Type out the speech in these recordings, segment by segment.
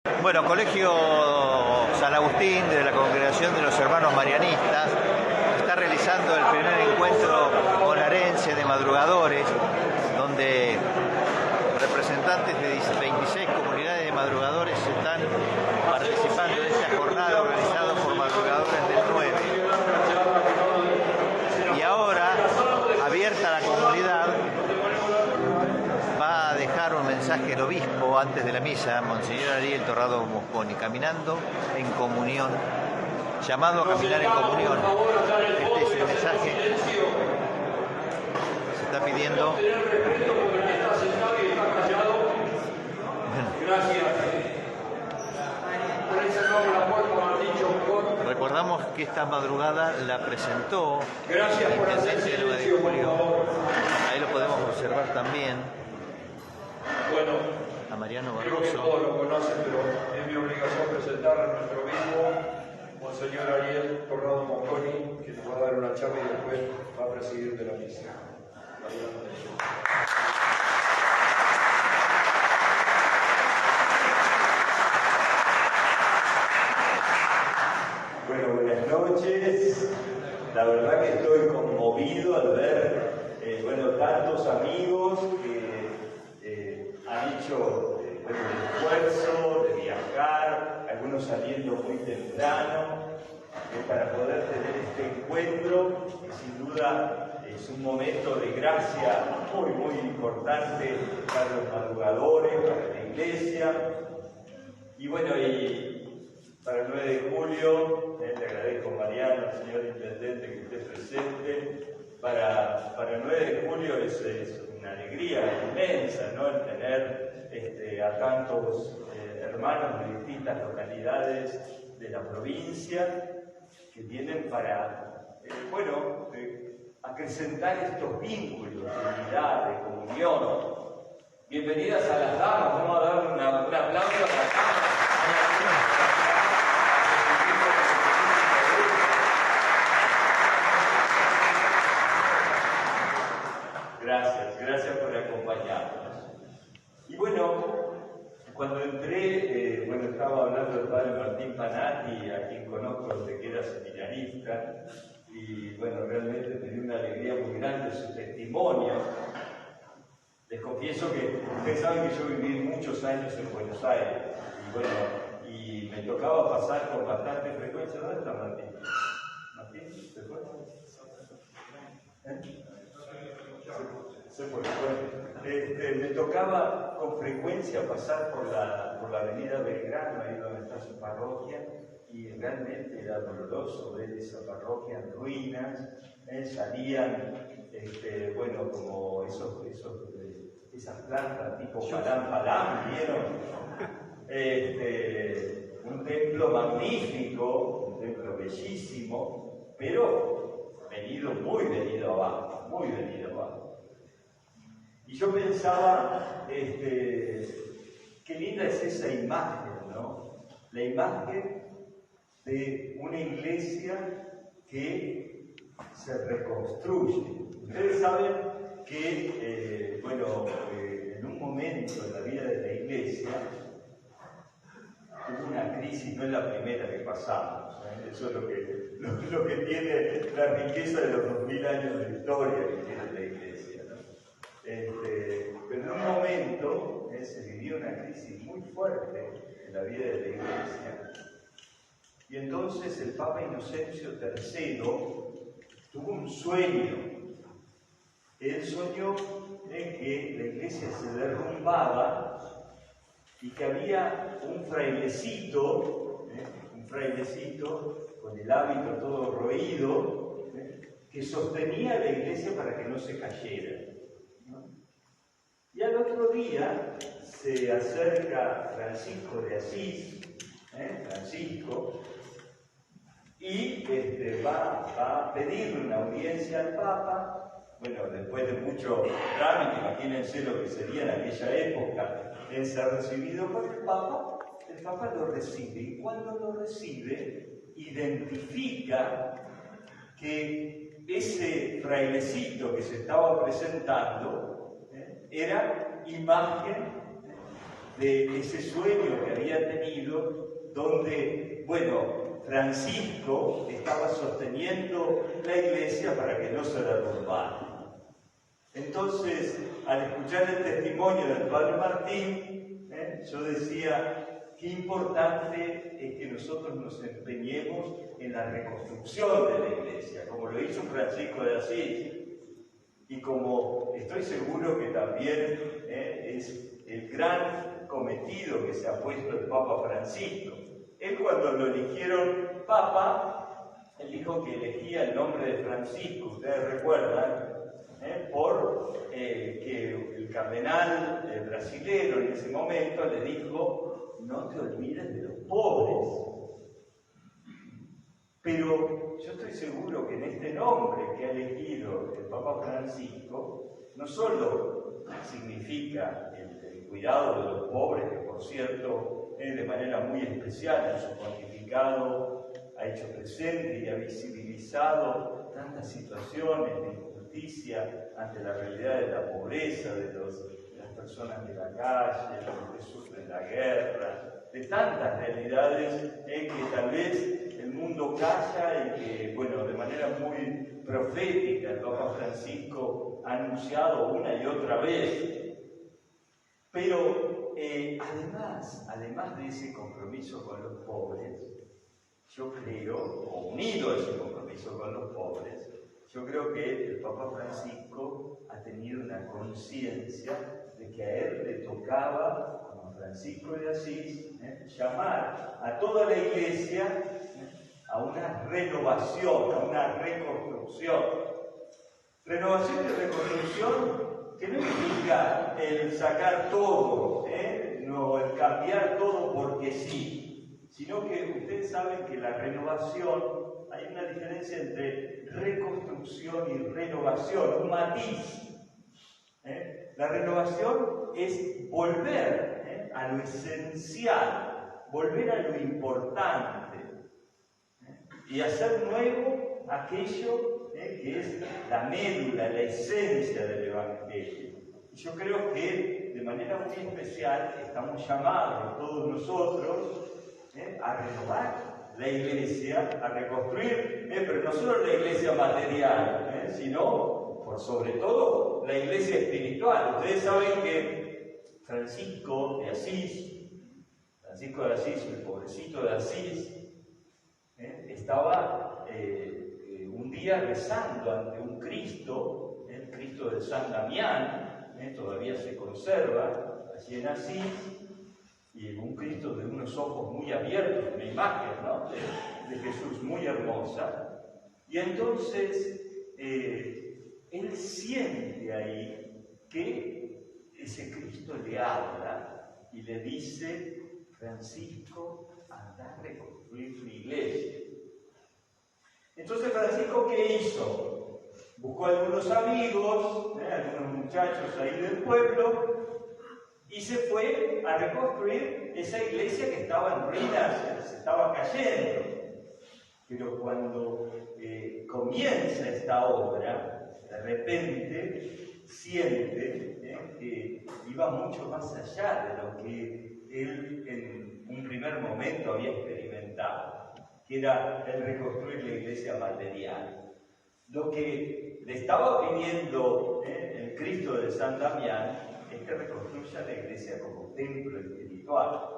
Bueno, Colegio San Agustín de la Congregación de los Hermanos Marianistas está realizando el primer encuentro bonaerense de madrugadores, donde representantes de 26 comunidades de madrugadores están participando de esta jornada organizada por madrugadores del 9. Y ahora, abierta a la comunidad, va a dejar un mensaje el obispo antes de la misa, Monseñor Ariel Torrado Mosconi, caminando en comunión, llamado a caminar en comunión. Este es el mensaje que se está pidiendo. Recordamos que esta madrugada la presentó el intendente del 9 de julio. Ahí lo podemos observar también. Bueno, a Mariano creo que Barroso. todos lo conocen, pero es mi obligación presentar a nuestro obispo, Monseñor Ariel Torrado Mosconi, que nos va a dar una charla y después va a presidir de la misa. Bueno, buenas noches. La verdad que estoy conmovido al ver tantos amigos que han hecho el esfuerzo de viajar, algunos saliendo muy temprano, para poder tener este encuentro, que sin duda es un momento de gracia muy importante para los madrugadores, para la iglesia. Y bueno, para el 9 de julio, le agradezco a Mariano, al señor intendente, que esté presente. Para el 9 de julio es una alegría inmensa, ¿no?, el tener a tantos hermanos de distintas localidades de la provincia que vienen para, acrecentar estos vínculos de unidad, de comunión. Bienvenidas a las damas, vamos a dar un aplauso a las damas. Gracias por acompañarnos. Y bueno, cuando entré, estaba hablando del padre Martín Panatti, a quien conozco desde que era seminarista, y realmente me dio una alegría muy grande su testimonio. Les confieso que ustedes saben que yo viví muchos años en Buenos Aires, y me tocaba pasar con bastante frecuencia. ¿Dónde está Martín? ¿Martín? ¿Se fue? Se fue. Me tocaba con frecuencia pasar por la avenida Belgrano, ahí donde está su parroquia, y realmente era doloroso ver esa parroquia en ruinas. Salían, como esas plantas tipo palam, ¿vieron? Un templo magnífico, un templo bellísimo, pero muy venido abajo. Y yo pensaba, qué linda es esa imagen, ¿no? La imagen de una iglesia que se reconstruye. Ustedes saben que, en un momento en la vida de la iglesia hubo una crisis, no es la primera que pasamos, ¿eh? Eso es lo que tiene la riqueza de los 2000 años de historia que tiene la iglesia, ¿no? Pero en un momento se vivió una crisis muy fuerte en la vida de la iglesia, y entonces el Papa Inocencio III tuvo un sueño. Él soñó en que la iglesia se derrumbaba y que había un frailecito con el hábito todo roído, que sostenía la iglesia para que no se cayera, ¿no? Y al otro día se acerca Francisco de Asís, y va a pedirle una audiencia al Papa. Después de mucho trámite, imagínense lo que sería en aquella época en ser recibido por el Papa lo recibe, y cuando lo recibe, identifica que ese frailecito que se estaba presentando era imagen de ese sueño que había tenido donde, bueno, Francisco estaba sosteniendo la iglesia para que no se derrumbara. Entonces, al escuchar el testimonio del Padre Martín, yo decía, qué importante es que nosotros nos empeñemos en la reconstrucción de la iglesia, como lo hizo Francisco de Asís, y como estoy seguro que también es el gran cometido que se ha puesto el Papa Francisco. Él, cuando lo eligieron Papa, él dijo que elegía el nombre de Francisco, ustedes recuerdan, por que el cardenal brasilero en ese momento le dijo: no te olvides de los pobres. Pero yo estoy seguro que en este nombre que ha elegido el Papa Francisco, no solo significa el cuidado de los pobres, que por cierto, de manera muy especial en su pontificado ha hecho presente y ha visibilizado tantas situaciones de injusticia ante la realidad de la pobreza, de las personas de la calle, de los que sufren la guerra, de tantas realidades que tal vez el mundo calla y que, bueno, de manera muy profética el Papa Francisco ha anunciado una y otra vez. Pero además de ese compromiso con los pobres, yo creo, o unido a ese compromiso con los pobres, yo creo que el Papa Francisco ha tenido una conciencia de que a él le tocaba, como Francisco de Asís, llamar a toda la iglesia a una renovación, a una reconstrucción. Renovación y reconstrucción que no implica el sacar todo, no el cambiar todo porque sí, sino que ustedes saben que la renovación, hay una diferencia entre reconstrucción y renovación, un matiz. La renovación es volver a lo esencial, volver a lo importante y hacer nuevo aquello que es la médula, la esencia del Evangelio. Y yo creo que de manera muy especial estamos llamados todos nosotros a renovar la iglesia, a reconstruir, pero no solo la iglesia material, sino, por sobre todo, la iglesia espiritual. Ustedes saben que Francisco de Asís, el pobrecito de Asís, estaba un día rezando ante un Cristo, el Cristo de San Damián, todavía se conserva allí en Asís, y un Cristo de unos ojos muy abiertos, una imagen, ¿no?, de Jesús muy hermosa. Y entonces él siente ahí que ese Cristo le habla y le dice: Francisco, anda a reconstruir tu iglesia. Entonces Francisco, ¿qué hizo? Buscó a algunos amigos, algunos muchachos ahí del pueblo, y se fue a reconstruir esa iglesia que estaba en ruinas, se estaba cayendo. Pero cuando comienza esta obra, de repente siente que iba mucho más allá de lo que él en un primer momento había experimentado, que era el reconstruir la iglesia material. Lo que le estaba pidiendo el Cristo de San Damián es que reconstruya la iglesia como templo espiritual.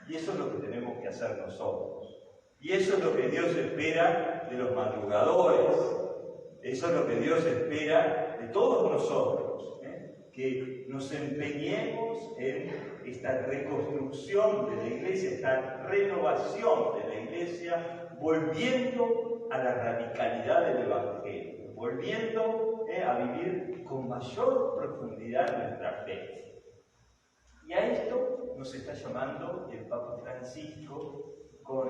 Y eso es lo que tenemos que hacer nosotros. Y eso es lo que Dios espera de los madrugadores. Eso es lo que Dios espera de todos nosotros. Que nos empeñemos en esta reconstrucción de la iglesia, esta renovación de la iglesia, volviendo a la radicalidad del Evangelio, volviendo a vivir con mayor profundidad nuestra fe. Y a esto nos está llamando el Papa Francisco con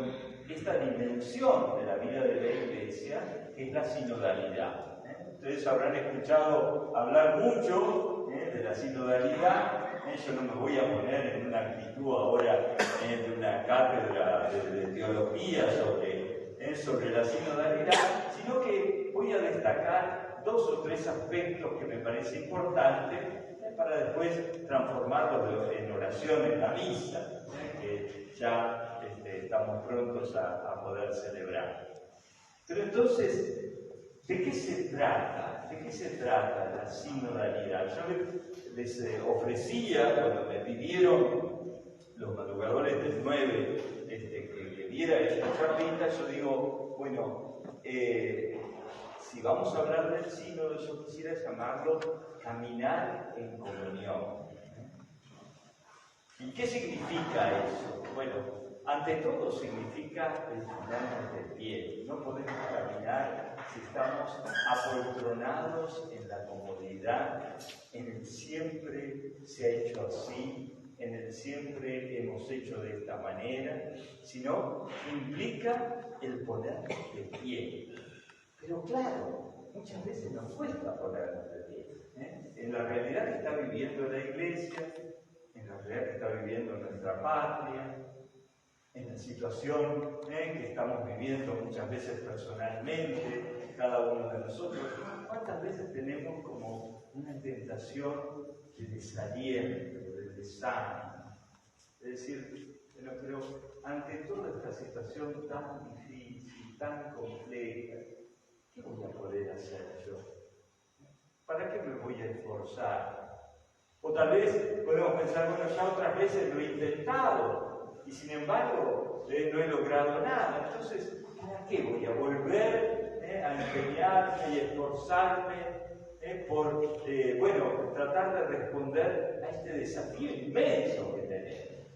esta dimensión de la vida de la iglesia, que es la sinodalidad. Ustedes habrán escuchado hablar mucho de la sinodalidad. Yo no me voy a poner en una actitud ahora de una cátedra de teología sobre la sinodalidad, sino que voy a destacar 2 o 3 aspectos que me parece importante para después transformarlos en oración en la misa, que ya estamos prontos a poder celebrar. Pero entonces, ¿de qué se trata? ¿De qué se trata la sinodalidad? Yo les ofrecía, cuando me pidieron los madrugadores del 9 que diera esta charlita, yo digo, bueno, si vamos a hablar del sínodo, yo quisiera llamarlo caminar en comunión. ¿Y qué significa eso? Bueno, ante todo significa el ponernos de pie. No podemos caminar si estamos apoltronados en la comodidad, en el siempre se ha hecho así, en el siempre hemos hecho de esta manera, sino implica el ponernos de pie. Pero claro, muchas veces nos cuesta ponernos de pie. En la realidad que está viviendo la Iglesia, en la realidad que está viviendo nuestra patria, en la situación que estamos viviendo muchas veces personalmente, cada uno de nosotros, ¿cuántas veces tenemos como una tentación de desaliento, de desánimo? Es decir, pero ante toda esta situación tan difícil, tan compleja, ¿qué voy a poder hacer yo? ¿Para qué me voy a esforzar? O tal vez podemos pensar, bueno, ya otras veces lo he intentado y sin embargo no he logrado nada. Entonces, ¿para qué voy a volver a empeñarme y esforzarme por, tratar de responder a este desafío inmenso que tenemos?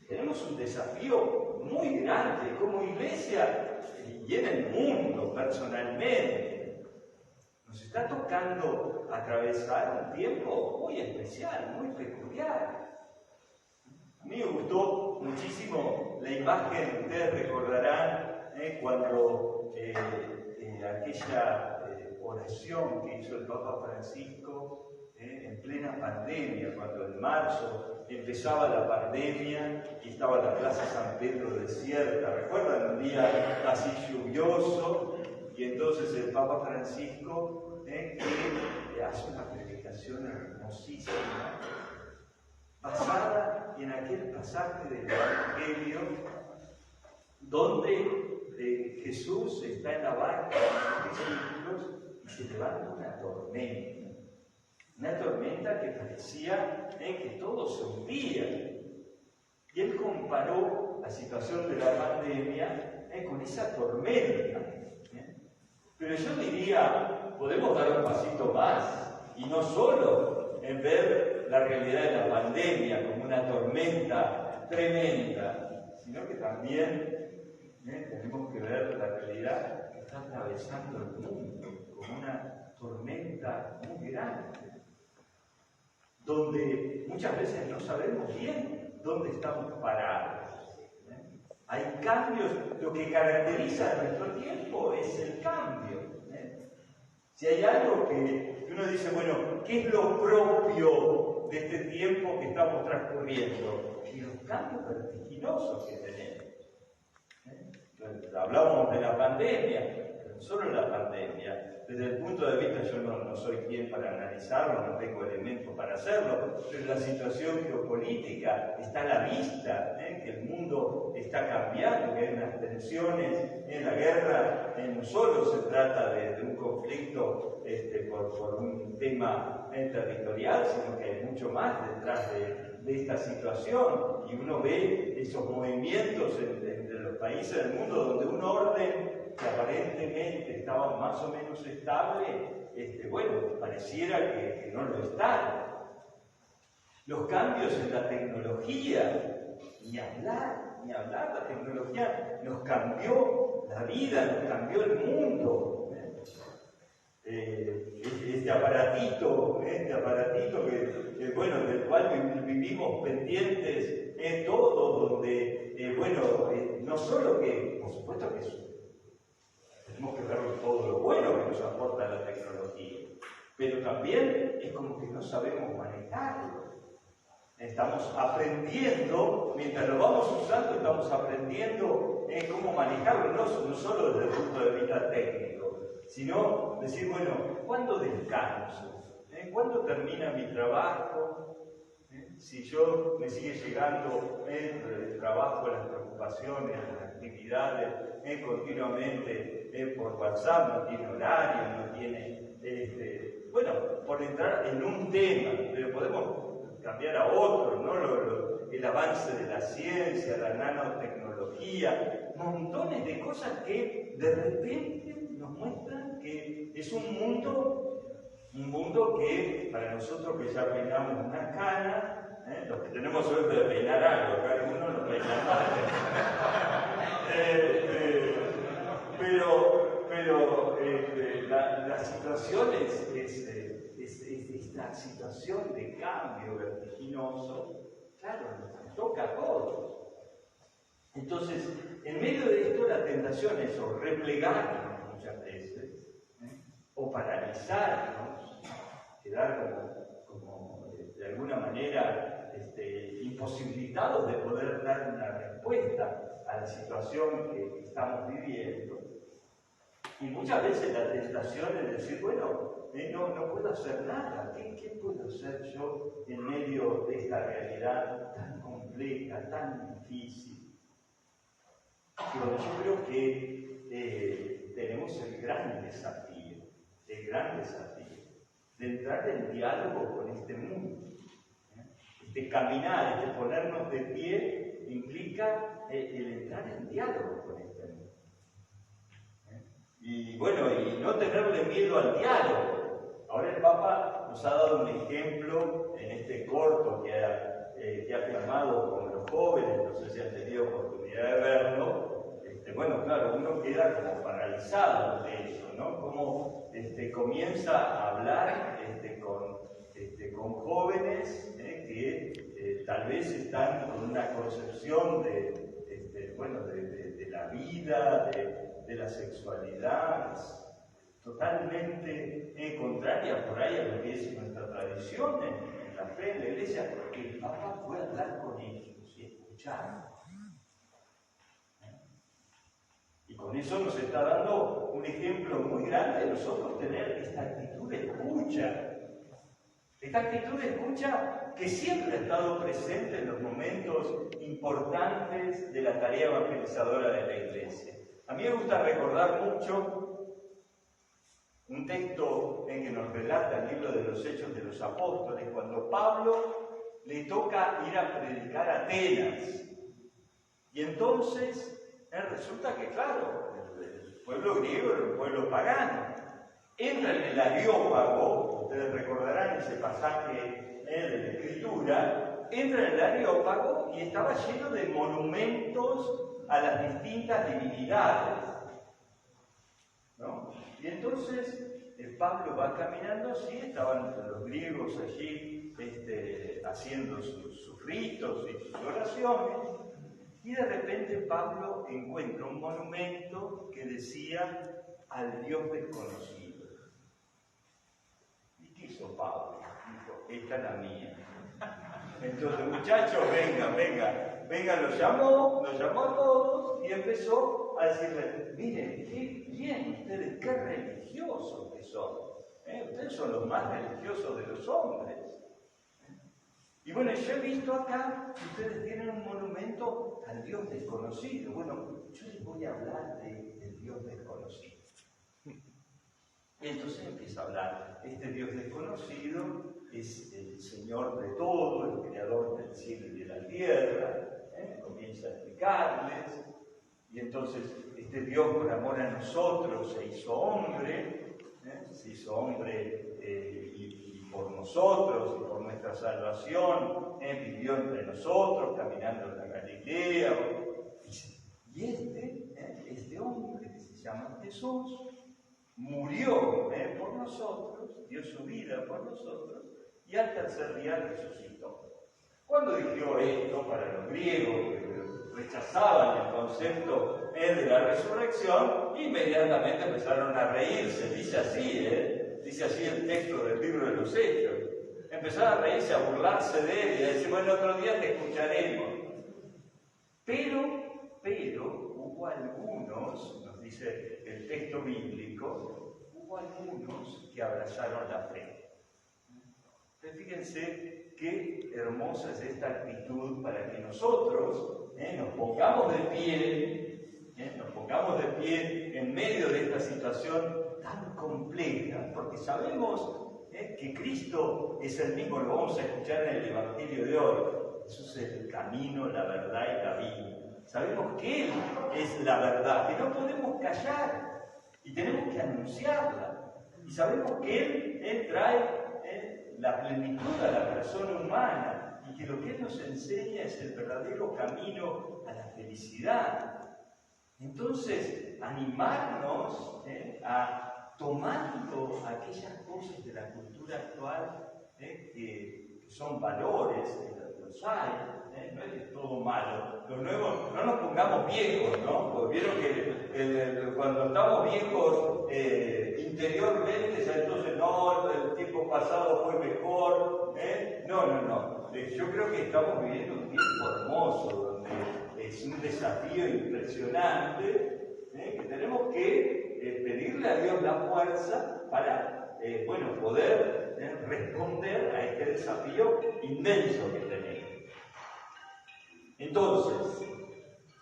Tenemos un desafío muy grande como Iglesia y en el mundo personalmente. Nos está tocando atravesar un tiempo muy especial, muy peculiar. A mí me gustó muchísimo la imagen, ustedes recordarán cuando aquella oración que hizo el Papa Francisco en plena pandemia, cuando en marzo empezaba la pandemia y estaba la Plaza San Pedro desierta. ¿Recuerdan? Un día así lluvioso, y entonces el Papa Francisco que hace una predicación hermosísima, basada en aquel pasaje del Evangelio donde Jesús está en la barca con los discípulos y se levanta una tormenta que parecía que todo se hundía. Y él comparó la situación de la pandemia con esa tormenta. Pero yo diría, podemos dar un pasito más, y no solo en ver la realidad de la pandemia como una tormenta tremenda, sino que también tenemos que ver la realidad que está atravesando el mundo como una tormenta muy grande, donde muchas veces no sabemos bien dónde estamos parados. Hay cambios, lo que caracteriza a nuestro tiempo es el cambio. Si hay algo que uno dice, bueno, ¿qué es lo propio de este tiempo que estamos transcurriendo? Y los cambios vertiginosos que tenemos. Hablamos de la pandemia, pero no solo la pandemia. Desde el punto de vista, yo no soy quien para analizarlo, no tengo elementos para hacerlo, pero la situación geopolítica está a la vista, que el mundo está cambiando, que hay unas tensiones en la guerra, no solo se trata de un conflicto por un tema territorial, sino que hay mucho más detrás de esta situación, y uno ve esos movimientos entre los países del mundo donde un orden que aparentemente estaba más o menos estable, pareciera que no lo está. Los cambios en la tecnología, ni hablar, la tecnología nos cambió la vida, nos cambió el mundo. Este aparatito del cual vivimos pendientes, todo, donde, no solo que, por supuesto que tenemos que ver todo lo bueno que nos aporta la tecnología, pero también es como que no sabemos manejarlo. Estamos aprendiendo, mientras lo vamos usando, estamos aprendiendo cómo manejarlo, no solo desde el punto de vista técnico, sino decir, bueno, ¿cuándo descanso? ¿Cuándo termina mi trabajo? si yo me sigue llegando el trabajo, las preocupaciones, las actividades, continuamente por WhatsApp, no tiene horario, no tiene, bueno, por entrar en un tema, pero podemos cambiar a otro, ¿no? El avance de la ciencia, la nanotecnología, montones de cosas que de repente nos muestran que es un mundo que para nosotros que ya peinamos una cana, los que tenemos suerte de peinar algo, acá algunos no peinan nada. Pero la situación es esta situación de cambio vertiginoso, claro, nos toca a todos. Entonces, en medio de esto, la tentación es o replegarnos muchas veces, o paralizarnos, quedar como de alguna manera imposibilitados de poder dar una respuesta a la situación que estamos viviendo. Y muchas veces la tentación es decir, bueno, no puedo hacer nada. ¿Qué puedo hacer yo en medio de esta realidad tan compleja, tan difícil? Pero yo creo que tenemos el gran desafío de entrar en diálogo con este mundo. De caminar, ponernos de pie, implica el entrar en diálogo con este mundo. Y bueno, y no tenerle miedo al diálogo. Ahora el Papa nos ha dado un ejemplo en este corto que ha filmado con los jóvenes, no sé si han tenido oportunidad de verlo. Bueno, claro, uno queda como paralizado de eso, ¿no? Cómo comienza a hablar con jóvenes que tal vez están con una concepción de la vida, de la sexualidad totalmente contraria por ahí a lo que es nuestra tradición en la fe, en la iglesia, que el Papa puede hablar con ellos y escuchar. Y con eso nos está dando un ejemplo muy grande de nosotros tener esta actitud de escucha. Esta actitud de escucha que siempre ha estado presente en los momentos importantes de la tarea evangelizadora de la Iglesia. A mí me gusta recordar mucho un texto en que nos relata el libro de los Hechos de los Apóstoles, cuando Pablo le toca ir a predicar a Atenas. Y entonces resulta que, claro, el pueblo griego era un pueblo pagano. Entra en el Areópago, ustedes recordarán ese pasaje de la Escritura, entra en el Areópago y estaba lleno de monumentos a las distintas divinidades, ¿no? Y entonces Pablo va caminando así, estaban los griegos allí haciendo sus ritos y sus oraciones, y de repente Pablo encuentra un monumento que decía al Dios desconocido. ¿Y qué hizo Pablo? Dijo, esta es la mía. Entonces, muchachos, vengan, los llamó a todos y empezó a decirle, miren, qué bien ustedes, qué religiosos que son. Ustedes son los más religiosos de los hombres. Y bueno, yo he visto acá que ustedes tienen un monumento al Dios desconocido. Bueno, yo les voy a hablar del Dios desconocido. Y entonces empieza a hablar. Este Dios desconocido es el Señor de todo, el Creador del cielo y de la tierra. Comienza a explicarles. Y entonces este Dios, por amor a nosotros, se hizo hombre. Y por nosotros y por nuestra salvación, vivió entre nosotros, caminando en la Galilea. Y este hombre que se llama Jesús, murió por nosotros, dio su vida por nosotros, y al tercer día resucitó. Cuando dijo esto para los griegos, que rechazaban el concepto de la resurrección, inmediatamente empezaron a reírse. Dice así el texto del libro de los Hechos. Empezaron a reírse, a burlarse de él y a decir, bueno, otro día te escucharemos. Pero hubo algunos, nos dice el texto bíblico, hubo algunos que abrazaron la fe. Entonces, fíjense qué hermosa es esta actitud para que nosotros nos pongamos de pie en medio de esta situación tan compleja, porque sabemos que Cristo es el mismo, lo vamos a escuchar en el Evangelio de hoy. Jesús es el camino, la verdad y la vida. Sabemos que Él es la verdad, que no podemos callar y tenemos que anunciarla. Y sabemos que Él trae la plenitud a la persona humana y que lo que Él nos enseña es el verdadero camino a la felicidad. Entonces, animarnos a tomando aquellas cosas de la cultura actual que son valores, los hay, no es todo malo. Los nuevos, no nos pongamos viejos, ¿no? Porque vieron que cuando estamos viejos interiormente, ya entonces no, el tiempo pasado fue mejor. No. Yo creo que estamos viviendo un tiempo hermoso, donde es un desafío impresionante, que tenemos que pedirle a Dios la fuerza para poder responder a este desafío inmenso que tenemos. Entonces,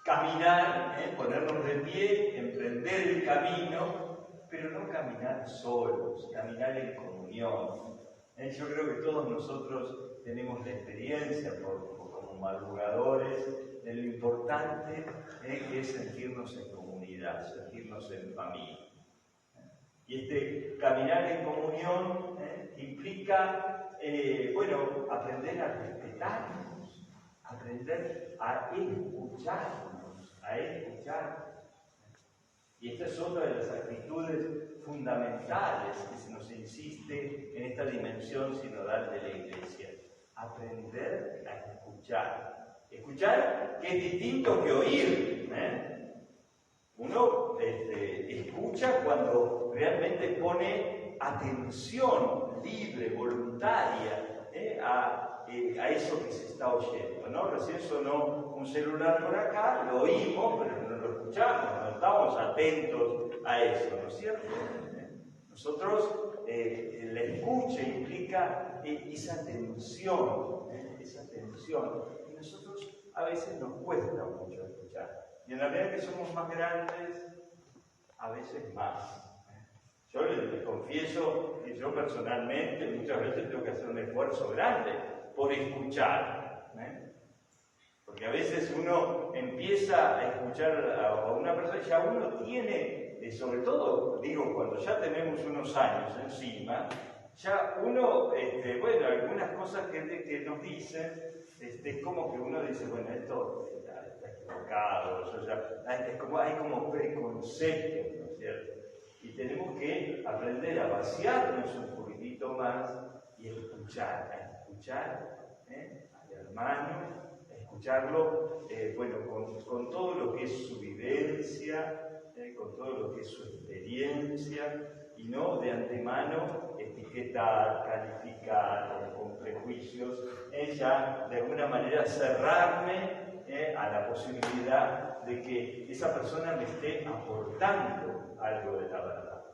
caminar, ponernos de pie, emprender el camino, pero no caminar solos, caminar en comunión. Yo creo que todos nosotros tenemos la experiencia como madrugadores de lo importante que es sentirnos en comunidad, sentirnos en familia. Y este caminar en comunión implica, aprender a respetarnos, aprender a escucharnos, Y esta es otra de las actitudes fundamentales que se nos insiste en esta dimensión sinodal de la Iglesia. Aprender a escuchar. Escuchar que es distinto que oír. Uno escucha cuando realmente pone atención libre, voluntaria, a eso que se está oyendo, ¿no? Recién sonó un celular por acá, lo oímos, pero no lo escuchamos, no estamos atentos a eso, ¿no es cierto? Nosotros, la escucha implica esa atención, y nosotros a veces nos cuesta mucho escuchar. Y en la medida que somos más grandes, a veces más. Yo les confieso que yo personalmente muchas veces tengo que hacer un esfuerzo grande por escuchar. Porque a veces uno empieza a escuchar a una persona y ya uno tiene, sobre todo, digo, cuando ya tenemos unos años encima, ya uno, algunas cosas que nos dicen, es como que uno dice, bueno, esto está equivocado, hay como preconceptos, ¿no es cierto? Y tenemos que aprender a vaciarnos un poquitito más y escuchar al hermano, a escucharlo, con todo lo que es su vivencia, con todo lo que es su experiencia, y no de antemano etiquetar, calificar con prejuicios, ya de alguna manera cerrarme a la posibilidad de que esa persona me esté aportando algo de la verdad.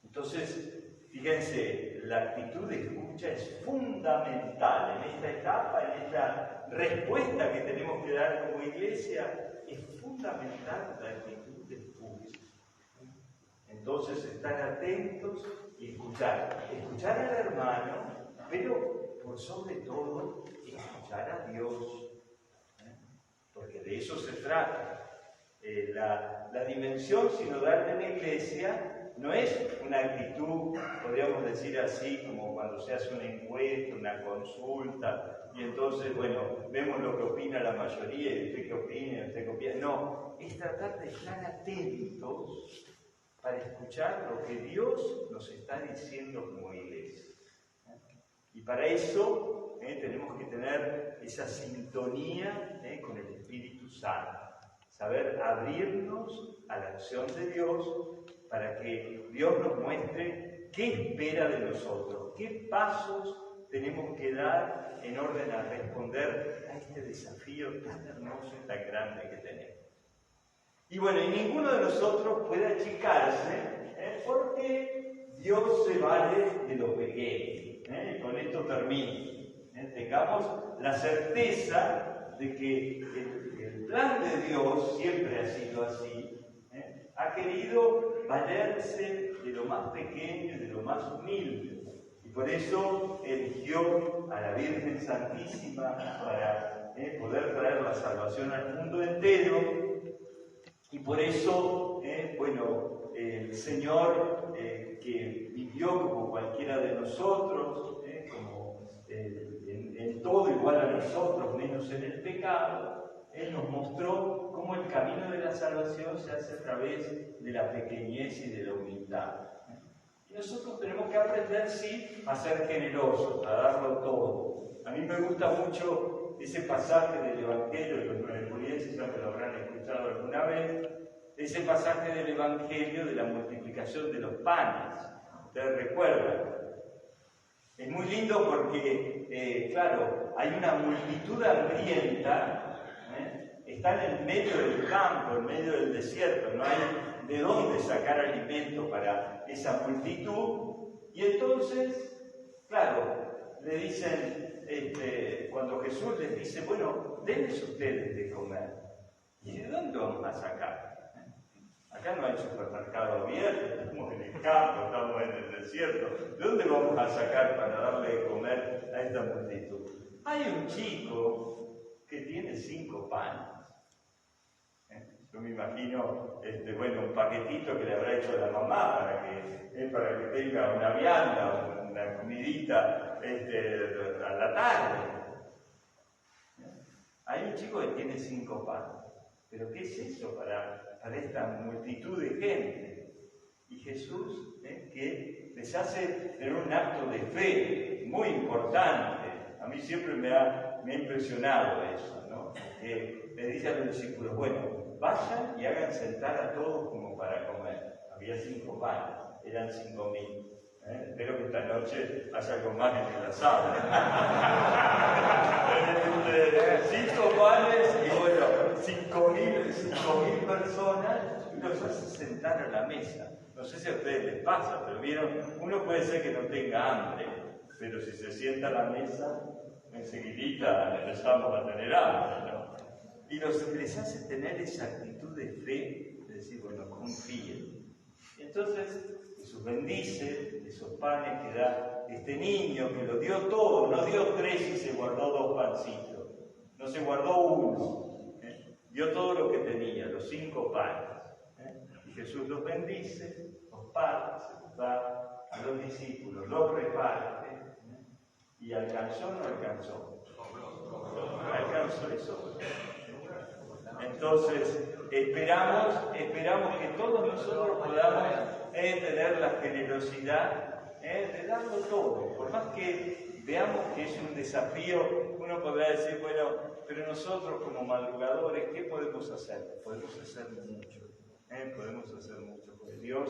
Entonces, fíjense, la actitud de escucha es fundamental en esta etapa, en esta respuesta que tenemos que dar como iglesia, es fundamental la actitud de escucha. Entonces, estar atentos y escuchar al hermano, pero por sobre todo, escuchar a Dios. Porque de eso se trata. La dimensión sinodal de la Iglesia no es una actitud, podríamos decir así, como cuando se hace una encuesta, una consulta, y entonces, vemos lo que opina la mayoría, y usted qué opina, usted qué opina. No, es tratar de estar atentos para escuchar lo que Dios nos está diciendo como Iglesia. Y para eso tenemos que tener esa sintonía con el Espíritu Santo, saber abrirnos a la acción de Dios para que Dios nos muestre qué espera de nosotros, qué pasos tenemos que dar en orden a responder a este desafío tan hermoso y tan grande que tenemos. Y ninguno de nosotros puede achicarse, porque Dios se vale de lo pequeño. Y con esto termino. Tengamos la certeza de que el plan de Dios siempre ha sido así, ha querido valerse de lo más pequeño y de lo más humilde. Y por eso eligió a la Virgen Santísima para poder traer la salvación al mundo entero. Y por eso, el Señor, que vivió como cualquiera de nosotros, en todo igual a nosotros, menos en el pecado, Él nos mostró cómo el camino de la salvación se hace a través de la pequeñez y de la humildad. Y nosotros tenemos que aprender, sí, a ser generosos, a darlo todo. A mí me gusta mucho ese pasaje del Evangelio, los nuevepolienses ya me lo habrán escuchado alguna vez, ese pasaje del Evangelio de la multiplicación de los panes. ¿Ustedes recuerdan? Es muy lindo porque, claro, hay una multitud hambrienta, está en el medio del campo, en medio del desierto, no hay de dónde sacar alimento para esa multitud, y entonces, claro, le dicen, cuando Jesús les dice, bueno, denles ustedes de comer, ¿y de dónde vamos a sacar? Acá no hay supermercado abierto, estamos en el campo, estamos en el desierto. ¿De dónde vamos a sacar para darle de comer a esta multitud? Hay un chico que tiene 5 panes. Yo me imagino, un paquetito que le habrá hecho la mamá para que tenga una vianda, una comidita a la tarde. Hay un chico que tiene 5 panes. ¿Pero qué es eso para esta multitud de gente? Y Jesús, que les hace tener un acto de fe muy importante. A mí siempre me ha impresionado eso, ¿no? Que le dice a los discípulos, bueno, vayan y hagan sentar a todos como para comer. Había 5 panes, eran 5.000. Espero que esta noche haya algo más en el asado. 5 panes y bueno, 5.000 personas, y los hace sentar a la mesa. No sé si a ustedes les pasa, pero vieron, uno puede ser que no tenga hambre, pero si se sienta a la mesa, enseguidita empezamos a tener hambre, ¿no? Y les hace tener esa actitud de fe, de decir, bueno, confíen. Entonces, Jesús bendice esos panes que da este niño, que lo dio todo, no dio 3 y se guardó 2 pancitos, no se guardó 1, dio todo lo que tenía, los 5 panes. Y Jesús los bendice, los parte, se los da a los discípulos, los reparte. ¿Y alcanzó o no alcanzó? Alcanzó eso. Entonces, esperamos que todos nosotros podamos tener la generosidad de darlo todo. Por más que veamos que es un desafío, uno podrá decir, bueno, pero nosotros como madrugadores, ¿qué podemos hacer? Podemos hacer mucho. Podemos hacer mucho, porque Dios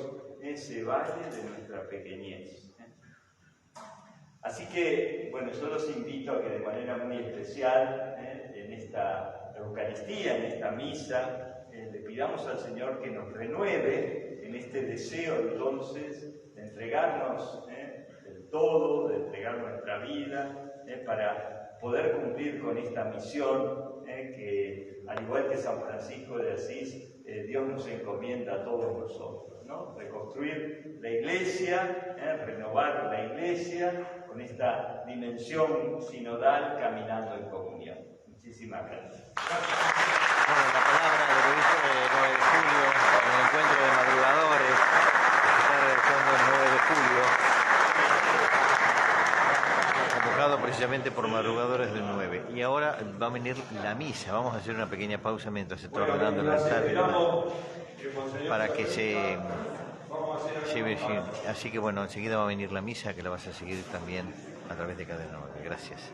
se vale de nuestra pequeñez. Así que, bueno, yo los invito a que de manera muy especial, en esta Eucaristía, en esta misa, le pidamos al Señor que nos renueve en este deseo entonces de entregarnos del todo, de entregar nuestra vida, para poder cumplir con esta misión que, al igual que San Francisco de Asís, Dios nos encomienda a todos nosotros, ¿no? Reconstruir la Iglesia, renovar la Iglesia con esta dimensión sinodal caminando en comunión. Muchísimas gracias. Bueno, la palabra del obispo del 9 de julio, en el encuentro de madrugadores, que se está realizando el 9 de julio, convocado precisamente por madrugadores del 9. Y ahora va a venir la misa. Vamos a hacer una pequeña pausa mientras se está ordenando el altar para que se lleve. Así que bueno, enseguida va a venir la misa, que la vas a seguir también a través de Cadena 9. Gracias.